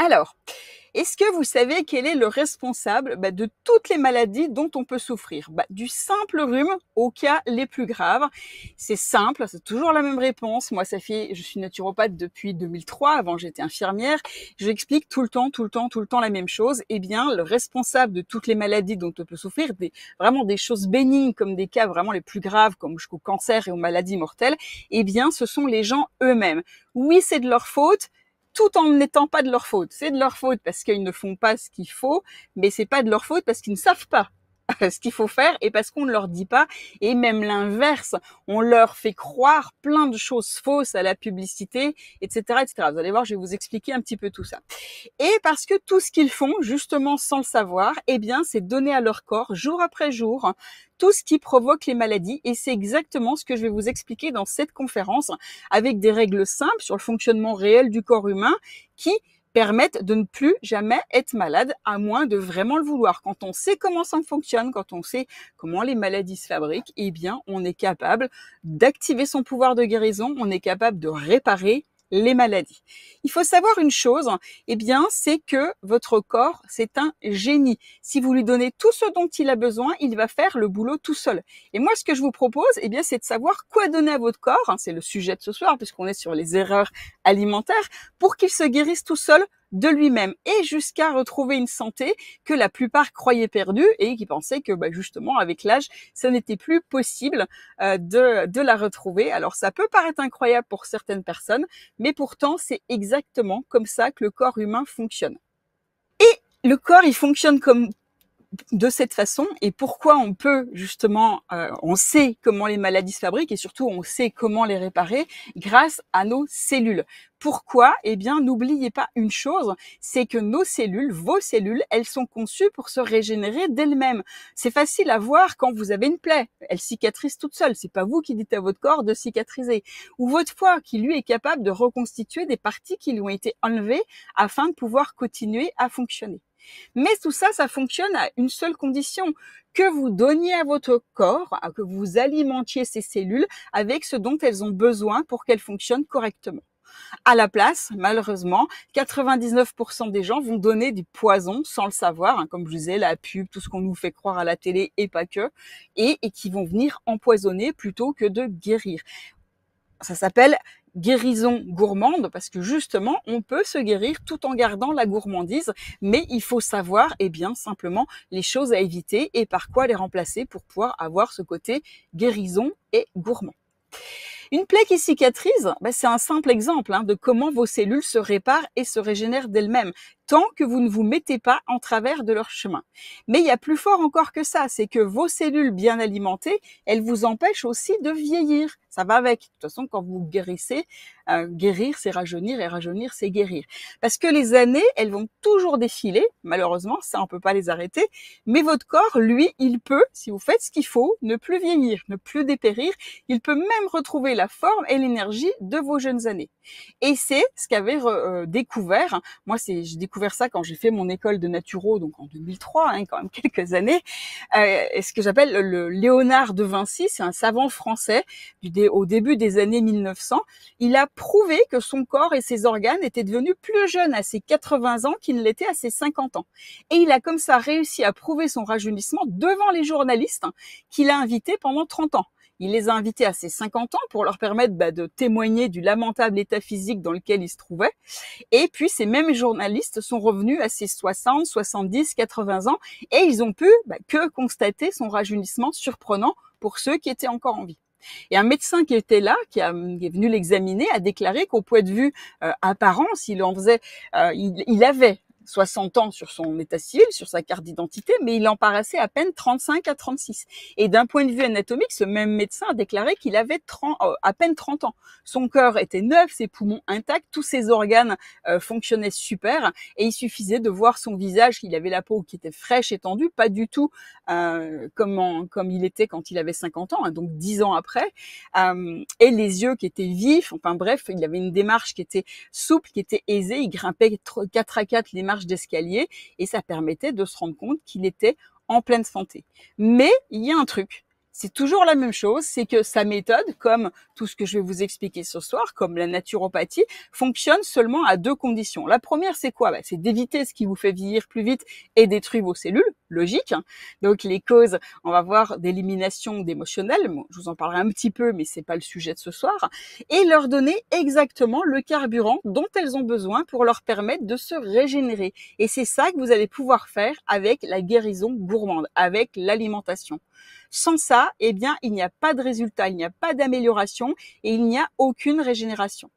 Alors, est-ce que vous savez quel est le responsable de toutes les maladies dont on peut souffrir? Du simple rhume aux cas les plus graves. C'est simple, c'est toujours la même réponse. Moi, je suis naturopathe depuis 2003. Avant, j'étais infirmière. J'explique tout le temps la même chose. Eh bien, le responsable de toutes les maladies dont on peut souffrir, vraiment des choses bénignes comme des cas vraiment les plus graves, comme jusqu'au cancer et aux maladies mortelles, eh bien, ce sont les gens eux-mêmes. Oui, c'est de leur faute, tout en n'étant pas de leur faute. C'est de leur faute parce qu'ils ne font pas ce qu'il faut, mais c'est pas de leur faute parce qu'ils ne savent pas ce qu'il faut faire et parce qu'on ne leur dit pas. Et même l'inverse, on leur fait croire plein de choses fausses à la publicité, etc., etc. Vous allez voir, je vais vous expliquer un petit peu tout ça. Et parce que tout ce qu'ils font, justement sans le savoir, eh bien, c'est donner à leur corps, jour après jour, tout ce qui provoque les maladies. Et c'est exactement ce que je vais vous expliquer dans cette conférence, avec des règles simples sur le fonctionnement réel du corps humain qui permettent de ne plus jamais être malade, à moins de vraiment le vouloir. Quand on sait comment ça fonctionne, quand on sait comment les maladies se fabriquent, eh bien, on est capable d'activer son pouvoir de guérison, on est capable de réparer les maladies. Il faut savoir une chose, eh bien, c'est que votre corps, c'est un génie. Si vous lui donnez tout ce dont il a besoin, il va faire le boulot tout seul. Et moi, ce que je vous propose, eh bien, c'est de savoir quoi donner à votre corps, c'est le sujet de ce soir, puisqu'on est sur les erreurs alimentaires, pour qu'il se guérisse tout seul de lui-même et jusqu'à retrouver une santé que la plupart croyaient perdue et qui pensaient que justement avec l'âge, ça n'était plus possible de la retrouver. Alors ça peut paraître incroyable pour certaines personnes, mais pourtant c'est exactement comme ça que le corps humain fonctionne. Et le corps, il fonctionne comme de cette façon, et pourquoi on peut justement, on sait comment les maladies se fabriquent et surtout on sait comment les réparer grâce à nos cellules. Pourquoi? Eh bien, n'oubliez pas une chose, c'est que nos cellules, vos cellules, elles sont conçues pour se régénérer d'elles-mêmes. C'est facile à voir quand vous avez une plaie, elle cicatrise toute seule. C'est pas vous qui dites à votre corps de cicatriser. Ou votre foie qui lui est capable de reconstituer des parties qui lui ont été enlevées afin de pouvoir continuer à fonctionner. Mais tout ça, ça fonctionne à une seule condition, que vous donniez à votre corps, que vous alimentiez ces cellules avec ce dont elles ont besoin pour qu'elles fonctionnent correctement. À la place, malheureusement, 99% des gens vont donner du poison sans le savoir, comme je disais, la pub, tout ce qu'on nous fait croire à la télé et pas que, et qui vont venir empoisonner plutôt que de guérir. Ça s'appelle guérison gourmande parce que justement, on peut se guérir tout en gardant la gourmandise, mais il faut savoir, simplement les choses à éviter et par quoi les remplacer pour pouvoir avoir ce côté guérison et gourmand. Une plaie qui cicatrise, c'est un simple exemple de comment vos cellules se réparent et se régénèrent d'elles-mêmes, tant que vous ne vous mettez pas en travers de leur chemin. Mais il y a plus fort encore que ça, c'est que vos cellules bien alimentées, elles vous empêchent aussi de vieillir. Ça va avec. De toute façon, quand vous guérissez, guérir, c'est rajeunir, et rajeunir, c'est guérir. Parce que les années, elles vont toujours défiler. Malheureusement, ça, on peut pas les arrêter. Mais votre corps, lui, il peut, si vous faites ce qu'il faut, ne plus vieillir, ne plus dépérir. Il peut même retrouver la forme et l'énergie de vos jeunes années. Et c'est ce qu'avait découvert. Moi, j'ai découvert ça quand j'ai fait mon école de naturo, donc en 2003, quand même quelques années. Ce que j'appelle le Léonard de Vinci, c'est un savant français au début des années 1900. Il a prouvé que son corps et ses organes étaient devenus plus jeunes à ses 80 ans qu'ils ne l'étaient à ses 50 ans. Et il a comme ça réussi à prouver son rajeunissement devant les journalistes qu'il a invités pendant 30 ans. Il les a invités à ses 50 ans pour leur permettre de témoigner du lamentable état physique dans lequel ils se trouvaient. Et puis, ces mêmes journalistes sont revenus à ses 60, 70, 80 ans et ils ont pu que constater son rajeunissement surprenant pour ceux qui étaient encore en vie. Et un médecin qui était là, qui est venu l'examiner, a déclaré qu'au point de vue apparence, il avait 60 ans sur son état civil, sur sa carte d'identité, mais il en paraissait à peine 35 à 36. Et d'un point de vue anatomique, ce même médecin a déclaré qu'il avait à peine 30 ans. Son cœur était neuf, ses poumons intacts, tous ses organes fonctionnaient super, et il suffisait de voir son visage, qu'il avait la peau qui était fraîche et tendue, pas du tout comme il était quand il avait 50 ans, donc 10 ans après, et les yeux qui étaient vifs, enfin bref, il avait une démarche qui était souple, qui était aisée, il grimpait 4 à 4 les marches d'escalier et ça permettait de se rendre compte qu'il était en pleine santé. Mais il y a un truc, C'est toujours la même chose, c'est que sa méthode, comme tout ce que je vais vous expliquer ce soir, comme la naturopathie, fonctionne seulement à deux conditions. La première, c'est quoi? C'est d'éviter ce qui vous fait vieillir plus vite et détruire vos cellules, logique. Donc les causes, on va voir d'élimination d'émotionnel, bon, je vous en parlerai un petit peu, mais c'est pas le sujet de ce soir, et leur donner exactement le carburant dont elles ont besoin pour leur permettre de se régénérer. Et c'est ça que vous allez pouvoir faire avec la guérison gourmande, avec l'alimentation. Sans ça, eh bien, il n'y a pas de résultat, il n'y a pas d'amélioration et il n'y a aucune régénération.